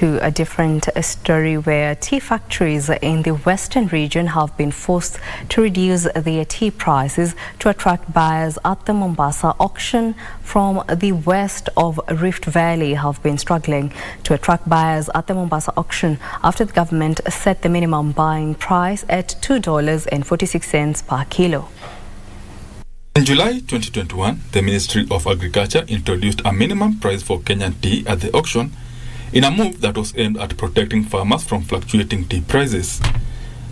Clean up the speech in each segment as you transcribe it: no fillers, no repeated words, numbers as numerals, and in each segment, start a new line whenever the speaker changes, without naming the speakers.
To a different story where tea factories in the western region have been forced to reduce their tea prices to attract buyers at the Mombasa auction from the west of Rift Valley have been struggling to attract buyers at the Mombasa auction after the government set the minimum buying price at $2.46 per kilo.
In July 2021, the Ministry of Agriculture introduced a minimum price for Kenyan tea at the auction in a move that was aimed at protecting farmers from fluctuating tea prices.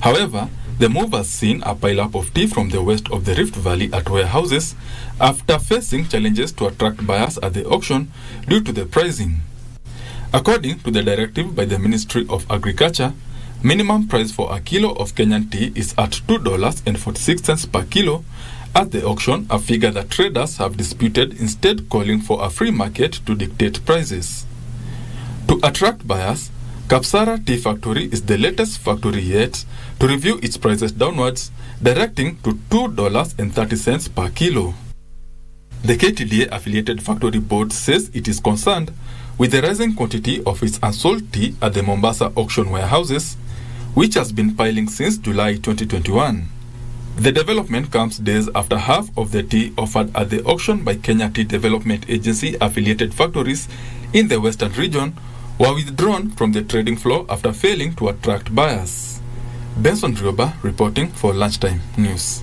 However, the move has seen a pile-up of tea from the west of the Rift Valley at warehouses after facing challenges to attract buyers at the auction due to the pricing. According to the directive by the Ministry of Agriculture, minimum price for a kilo of Kenyan tea is at $2.46 per kilo at the auction, a figure that traders have disputed, instead calling for a free market to dictate prices. To attract buyers, Kapsara Tea Factory is the latest factory yet to review its prices downwards, directing to $2.30 per kilo. The KTDA-affiliated factory board says it is concerned with the rising quantity of its unsold tea at the Mombasa auction warehouses, which has been piling since July 2021. The development comes days after half of the tea offered at the auction by Kenya Tea Development Agency affiliated factories in the western region were withdrawn from the trading floor after failing to attract buyers. Benson Rioba reporting for Lunchtime News.